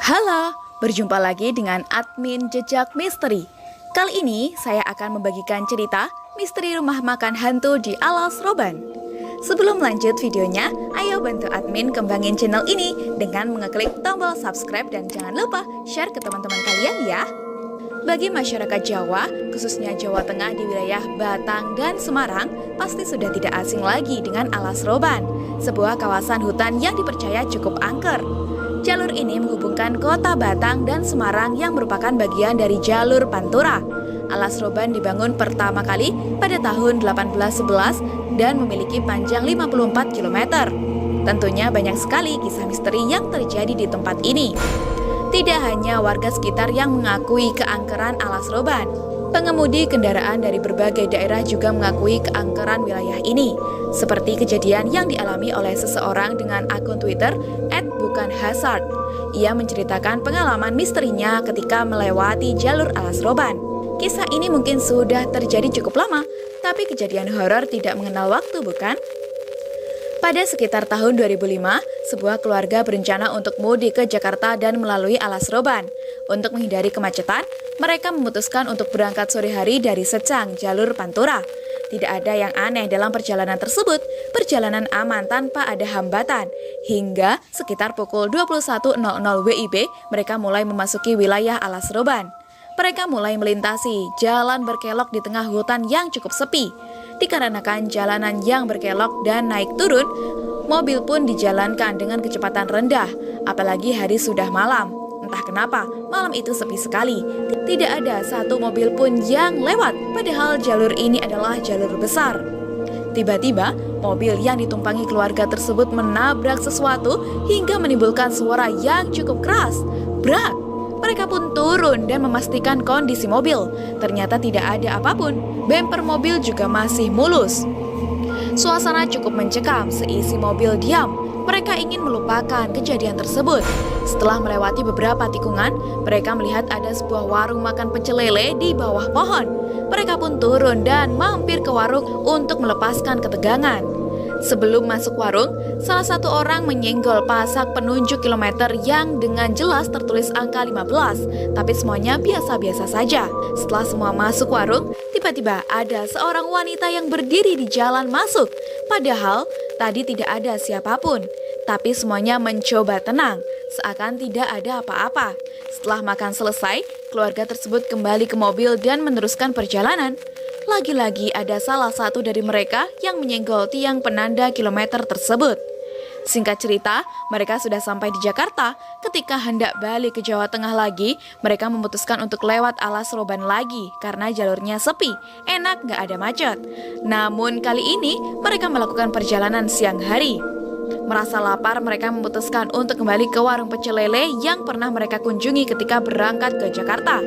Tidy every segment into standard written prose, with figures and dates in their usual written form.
Halo, berjumpa lagi dengan admin Jejak Misteri. Kali ini saya akan membagikan cerita misteri rumah makan hantu di Alas Roban. Sebelum lanjut videonya, ayo bantu admin kembangin channel ini dengan mengeklik tombol subscribe dan jangan lupa share ke teman-teman kalian ya. Bagi masyarakat Jawa, khususnya Jawa Tengah di wilayah Batang dan Semarang, pasti sudah tidak asing lagi dengan Alas Roban, sebuah kawasan hutan yang dipercaya cukup angker. Jalur ini menghubungkan kota Batang dan Semarang yang merupakan bagian dari jalur Pantura. Alas Roban dibangun pertama kali pada tahun 1811 dan memiliki panjang 54 km. Tentunya banyak sekali kisah misteri yang terjadi di tempat ini. Tidak hanya warga sekitar yang mengakui keangkeran Alas Roban, pengemudi kendaraan dari berbagai daerah juga mengakui keangkeran wilayah ini, seperti kejadian yang dialami oleh seseorang dengan akun Twitter @bukanhazard. Ia menceritakan pengalaman misterinya ketika melewati jalur Alas Roban. Kisah ini mungkin sudah terjadi cukup lama, tapi kejadian horor tidak mengenal waktu, bukan? Pada sekitar tahun 2005, sebuah keluarga berencana untuk mudik ke Jakarta dan melalui Alas Roban. Untuk menghindari kemacetan, mereka memutuskan untuk berangkat sore hari dari Secang, jalur Pantura. Tidak ada yang aneh dalam perjalanan tersebut, perjalanan aman tanpa ada hambatan. Hingga sekitar pukul 21.00 WIB, mereka mulai memasuki wilayah Alas Roban. Mereka mulai melintasi jalan berkelok di tengah hutan yang cukup sepi. Dikarenakan jalanan yang berkelok dan naik turun, mobil pun dijalankan dengan kecepatan rendah, apalagi hari sudah malam. Entah kenapa, malam itu sepi sekali. Tidak ada satu mobil pun yang lewat, padahal jalur ini adalah jalur besar. Tiba-tiba, mobil yang ditumpangi keluarga tersebut menabrak sesuatu hingga menimbulkan suara yang cukup keras. Brak! Mereka pun turun dan memastikan kondisi mobil. Ternyata tidak ada apapun. Bemper mobil juga masih mulus. Suasana cukup mencekam, seisi mobil diam. Mereka ingin melupakan kejadian tersebut. Setelah melewati beberapa tikungan, mereka melihat ada sebuah warung makan pecel lele di bawah pohon. Mereka pun turun dan mampir ke warung untuk melepaskan ketegangan. Sebelum masuk warung, salah satu orang menyenggol pasak penunjuk kilometer yang dengan jelas tertulis angka 15, tapi semuanya biasa-biasa saja. Setelah semua masuk warung, tiba-tiba ada seorang wanita yang berdiri di jalan masuk. Padahal tadi tidak ada siapapun, tapi semuanya mencoba tenang, seakan tidak ada apa-apa. Setelah makan selesai, keluarga tersebut kembali ke mobil dan meneruskan perjalanan. Lagi-lagi ada salah satu dari mereka yang menyenggol tiang penanda kilometer tersebut. Singkat cerita, mereka sudah sampai di Jakarta. Ketika hendak balik ke Jawa Tengah lagi, mereka memutuskan untuk lewat Alas Roban lagi karena jalurnya sepi, enak gak ada macet. Namun kali ini mereka melakukan perjalanan siang hari. Merasa lapar, mereka memutuskan untuk kembali ke warung pecel lele yang pernah mereka kunjungi ketika berangkat ke Jakarta.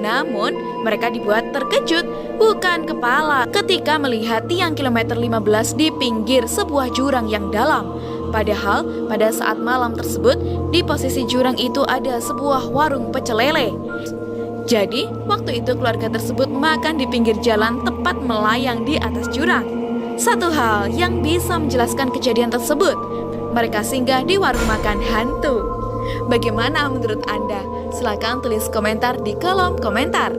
Namun, mereka dibuat terkejut, bukan kepala, ketika melihat tiang kilometer 15 di pinggir sebuah jurang yang dalam. Padahal, pada saat malam tersebut, di posisi jurang itu ada sebuah warung pecel lele. Jadi, waktu itu keluarga tersebut makan di pinggir jalan tepat melayang di atas jurang. Satu hal yang bisa menjelaskan kejadian tersebut, mereka singgah di warung makan hantu. Bagaimana menurut Anda? Silahkan tulis komentar di kolom komentar.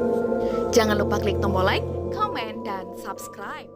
Jangan lupa klik tombol like, komen, dan subscribe.